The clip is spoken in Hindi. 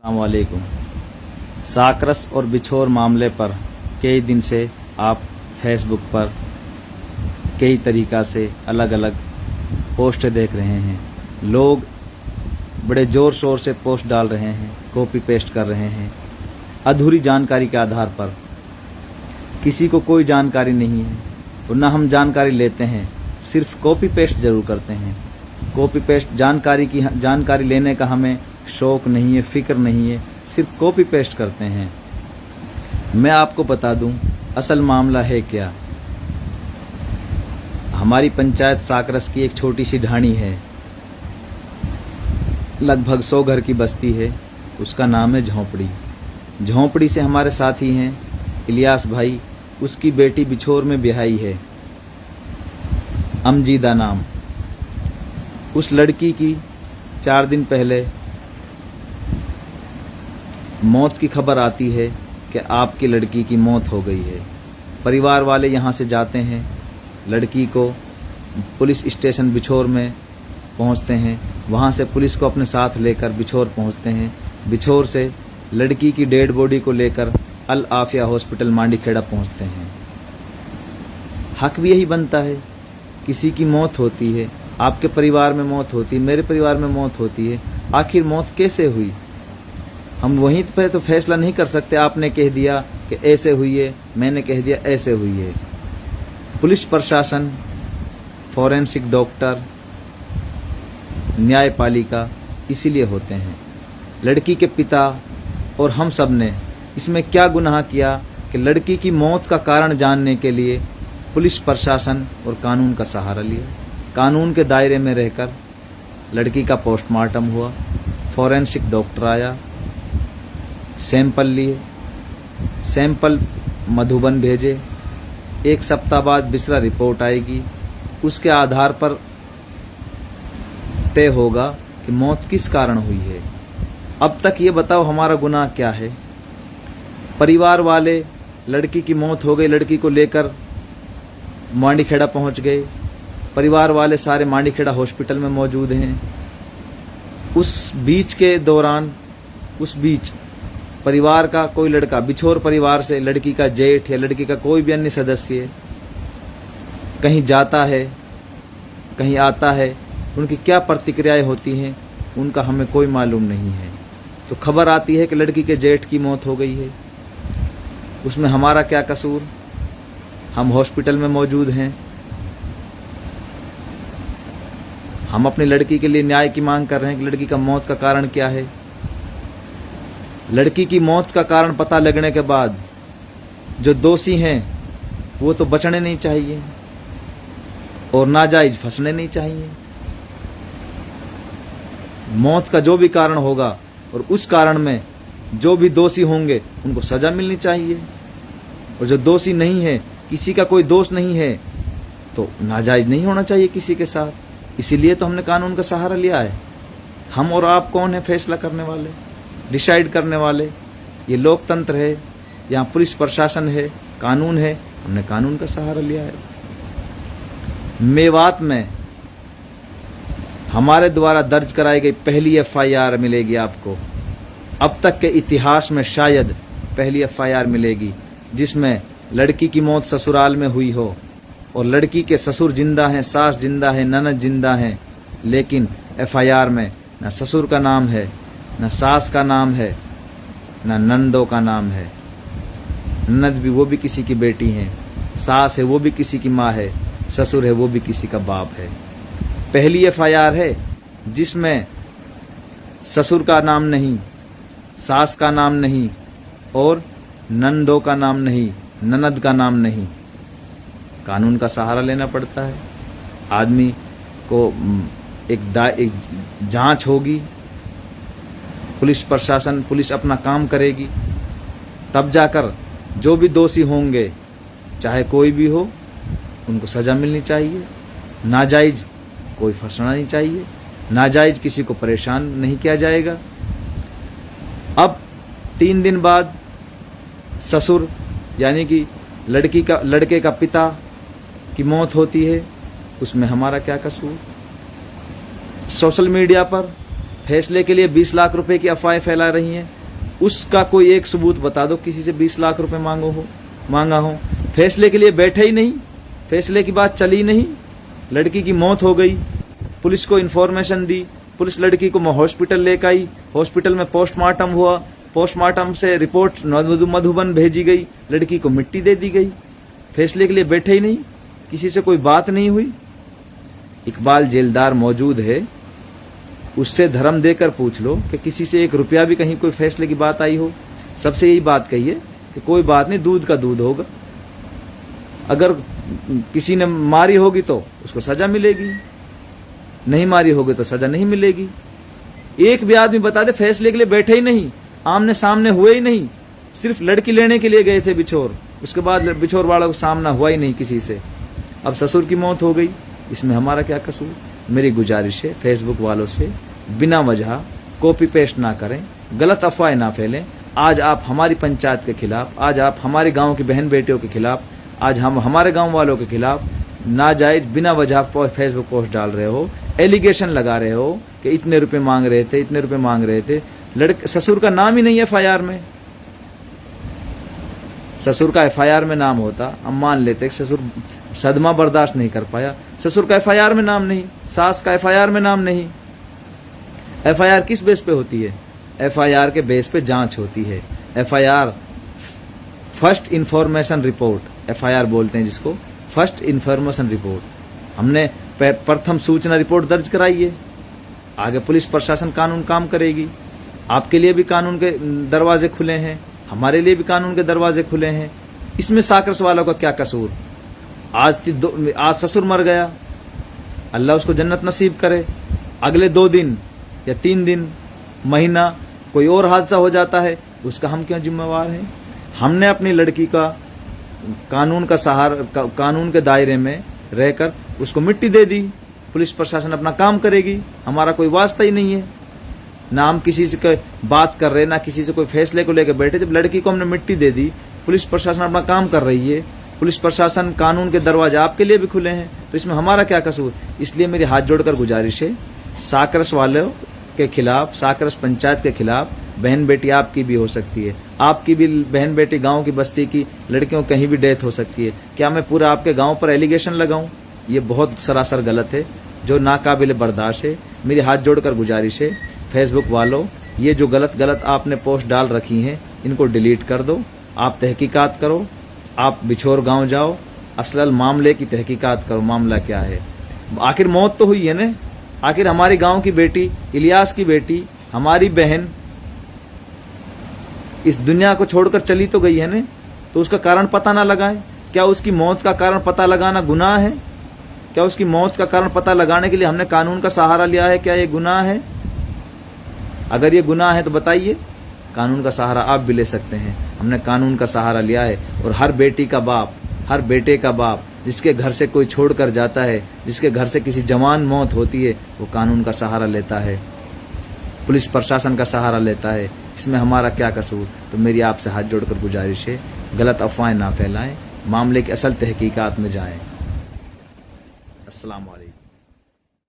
अस्सलामुअलैकुम। साकरस और बिछोर मामले पर कई दिन से आप फेसबुक पर कई तरीक़ा से अलग अलग पोस्ट देख रहे हैं। लोग बड़े ज़ोर शोर से पोस्ट डाल रहे हैं, कॉपी पेस्ट कर रहे हैं अधूरी जानकारी के आधार पर। किसी को कोई जानकारी नहीं है और ना हम जानकारी लेते हैं, सिर्फ कॉपी पेस्ट ज़रूर करते हैं। कॉपी पेस्ट जानकारी लेने का हमें शौक़ नहीं है, फ़िक्र नहीं है, सिर्फ कॉपी पेस्ट करते हैं। मैं आपको बता दूं असल मामला है क्या। हमारी पंचायत साकरस की एक छोटी सी ढाणी है, लगभग 100 घर की बस्ती है, उसका नाम है झोंपड़ी। झोंपड़ी से हमारे साथी हैं इलियास भाई, उसकी बेटी बिछोर में ब्याही है, अमजीदा नाम। उस लड़की की 4 दिन पहले मौत की खबर आती है कि आपकी लड़की की मौत हो गई है। परिवार वाले यहाँ से जाते हैं, लड़की को पुलिस स्टेशन बिछोर में पहुँचते हैं, वहाँ से पुलिस को अपने साथ लेकर बिछोर पहुँचते हैं। बिछोर से लड़की की डेड बॉडी को लेकर अल आफिया हॉस्पिटल मांडीखेड़ा पहुँचते हैं। हक भी यही बनता है, किसी की मौत होती है, आपके परिवार में मौत होती है, मेरे परिवार में मौत होती है, आखिर मौत कैसे हुई हम वहीं पे तो फैसला नहीं कर सकते। आपने कह दिया कि ऐसे हुई है, मैंने कह दिया ऐसे हुई है। पुलिस प्रशासन, फॉरेंसिक डॉक्टर, न्यायपालिका इसीलिए होते हैं। लड़की के पिता और हम सब ने इसमें क्या गुनाह किया कि लड़की की मौत का कारण जानने के लिए पुलिस प्रशासन और कानून का सहारा लिया। कानून के दायरे में रहकर लड़की का पोस्टमार्टम हुआ, फॉरेंसिक डॉक्टर आया, सैंपल लिए, सैंपल मधुबन भेजे, 1 सप्ताह बाद बिसरा रिपोर्ट आएगी, उसके आधार पर तय होगा कि मौत किस कारण हुई है। अब तक ये बताओ हमारा गुनाह क्या है। परिवार वाले लड़की की मौत हो गई, लड़की को लेकर मांडीखेड़ा पहुंच गए। परिवार वाले सारे मांडीखेड़ा हॉस्पिटल में मौजूद हैं। उस बीच परिवार का कोई लड़का, बिछोर परिवार से लड़की का जेठ या लड़की का कोई भी अन्य सदस्य कहीं जाता है, कहीं आता है, उनकी क्या प्रतिक्रियाएं होती हैं उनका हमें कोई मालूम नहीं है। तो खबर आती है कि लड़की के जेठ की मौत हो गई है, उसमें हमारा क्या कसूर। हम हॉस्पिटल में मौजूद हैं, हम अपनी लड़की के लिए न्याय की मांग कर रहे हैं कि लड़की का मौत का कारण क्या है। लड़की की मौत का कारण पता लगने के बाद जो दोषी हैं वो तो बचने नहीं चाहिए और नाजायज फंसने नहीं चाहिए। मौत का जो भी कारण होगा और उस कारण में जो भी दोषी होंगे उनको सजा मिलनी चाहिए, और जो दोषी नहीं है, किसी का कोई दोष नहीं है, तो नाजायज नहीं होना चाहिए किसी के साथ। इसीलिए तो हमने कानून का सहारा लिया है। हम और आप कौन है फैसला करने वाले, डिसाइड करने वाले? ये लोकतंत्र है, यहाँ पुलिस प्रशासन है, कानून है, हमने कानून का सहारा लिया है। मेवात में हमारे द्वारा दर्ज कराई गई पहली FIR मिलेगी आपको। अब तक के इतिहास में शायद पहली FIR मिलेगी जिसमें लड़की की मौत ससुराल में हुई हो और लड़की के ससुर जिंदा हैं, सास जिंदा है, ननद जिंदा हैं, लेकिन FIR में न ससुर का नाम है, न सास का नाम है, न नंदों का नाम है। ननद भी वो भी किसी की बेटी हैं, सास है वो भी किसी की माँ है, ससुर है वो भी किसी का बाप है। पहली FIR है जिसमें ससुर का नाम नहीं, सास का नाम नहीं और नंदों का नाम नहीं, ननद का नाम नहीं। कानून का सहारा लेना पड़ता है। आदमी को एक जांच होगी, पुलिस प्रशासन, पुलिस अपना काम करेगी, तब जाकर जो भी दोषी होंगे, चाहे कोई भी हो, उनको सज़ा मिलनी चाहिए। नाजायज कोई फंसना नहीं चाहिए, नाजायज किसी को परेशान नहीं किया जाएगा। अब 3 दिन बाद ससुर यानी कि लड़के का पिता की मौत होती है, उसमें हमारा क्या कसूर। सोशल मीडिया पर फैसले के लिए 20 लाख रुपए की अफवाहें फैला रही हैं, उसका कोई एक सबूत बता दो किसी से 20 लाख रुपए मांगा हो। फैसले के लिए बैठे ही नहीं, फैसले की बात चली नहीं, लड़की की मौत हो गई, पुलिस को इन्फॉर्मेशन दी, पुलिस लड़की को हॉस्पिटल लेकर आई, हॉस्पिटल में पोस्टमार्टम हुआ, पोस्टमार्टम से रिपोर्ट मधुबन भेजी गई, लड़की को मिट्टी दे दी गई। फैसले के लिए बैठे ही नहीं, किसी से कोई बात नहीं हुई। इकबाल जेलदार मौजूद है, उससे धर्म देकर पूछ लो कि किसी से 1 रुपया भी कहीं कोई फैसले की बात आई हो। सबसे यही बात कही है कि कोई बात नहीं, दूध का दूध होगा, अगर किसी ने मारी होगी तो उसको सजा मिलेगी, नहीं मारी होगी तो सजा नहीं मिलेगी। एक भी आदमी बता दे फैसले के लिए बैठे ही नहीं, आमने सामने हुए ही नहीं, सिर्फ लड़की लेने के लिए गए थे बिछोर, उसके बाद बिछोर वालों का सामना हुआ ही नहीं किसी से। अब ससुर की मौत हो गई, इसमें हमारा क्या कसूर। मेरी गुजारिश है फेसबुक वालों से, बिना वजह कॉपी पेस्ट ना करें, गलत अफवाहें ना फैलें। आज आप हमारी पंचायत के खिलाफ, आज आप हमारे गांव की बहन बेटियों के खिलाफ, आज हम हमारे गांव वालों के खिलाफ नाजायज बिना वजह फेसबुक पोस्ट डाल रहे हो, एलिगेशन लगा रहे हो कि इतने रुपए मांग रहे थे, इतने रुपए मांग रहे थे। ससुर का नाम ही नहीं है एफआईआर में। ससुर का एफआईआर में नाम होता, हम मान लेते ससुर सदमा बर्दाश्त नहीं कर पाया, ससुर का एफआईआर में नाम नहीं, सास का एफआईआर में नाम नहीं। एफआईआर किस बेस पे होती है? एफआईआर के बेस पे जांच होती है। FIR first information report, FIR बोलते हैं जिसको, फर्स्ट इंफॉर्मेशन रिपोर्ट। हमने प्रथम सूचना रिपोर्ट दर्ज कराई है, आगे पुलिस प्रशासन कानून काम करेगी। आपके लिए भी कानून के दरवाजे खुले हैं, हमारे लिए भी कानून के दरवाजे खुले हैं। इसमें साकरस वालों का क्या कसूर? आज ससुर मर गया, अल्लाह उसको जन्नत नसीब करे, अगले 2 दिन या 3 दिन, महीना कोई और हादसा हो जाता है, उसका हम क्यों जिम्मेवार हैं? हमने अपनी लड़की का कानून का सहारा, कानून के दायरे में रहकर उसको मिट्टी दे दी, पुलिस प्रशासन अपना काम करेगी, हमारा कोई वास्ता ही नहीं है। ना हम किसी से बात कर रहे, ना किसी से कोई फैसले को लेकर बैठे। जब लड़की को हमने मिट्टी दे दी, पुलिस प्रशासन अपना काम कर रही है, पुलिस प्रशासन कानून के दरवाजे आपके लिए भी खुले हैं, तो इसमें हमारा क्या कसूर? इसलिए मेरी हाथ जोड़कर गुजारिश है, साकरस वालों के खिलाफ, साकरस पंचायत के खिलाफ, बहन बेटी आपकी भी हो सकती है, आपकी भी बहन बेटी, गांव की बस्ती की लड़कियों कहीं भी डेथ हो सकती है। क्या मैं पूरा आपके गांव पर एलिगेशन लगाऊं? ये बहुत सरासर गलत है, जो नाकाबिल बर्दाश्त है। मेरी हाथ जोड़कर गुजारिश है, फेसबुक वालों, ये जो गलत आपने पोस्ट डाल रखी हैं, इनको डिलीट कर दो। आप तहकीकात करो, आप बिछोर गांव जाओ, असल मामले की तहकीकात करो, मामला क्या है। आखिर मौत तो हुई है ना, आखिर हमारी गांव की बेटी, इलियास की बेटी, हमारी बहन इस दुनिया को छोड़कर चली तो गई है ना, तो उसका कारण पता ना लगाएं? क्या उसकी मौत का कारण पता लगाना गुनाह है? क्या उसकी मौत का कारण पता लगाने के लिए हमने कानून का सहारा लिया है? क्या ये गुनाह है? अगर ये गुनाह है तो बताइए, कानून का सहारा आप भी ले सकते हैं। हमने कानून का सहारा लिया है, और हर बेटी का बाप, हर बेटे का बाप जिसके घर से कोई छोड़कर जाता है, जिसके घर से किसी जवान मौत होती है, वो कानून का सहारा लेता है, पुलिस प्रशासन का सहारा लेता है। इसमें हमारा क्या कसूर? तो मेरी आपसे हाथ जोड़कर गुजारिश है, गलत अफवाहें ना फैलाएं, मामले की असल तहकीकात में जाएं। अस्सलाम वालेकुम।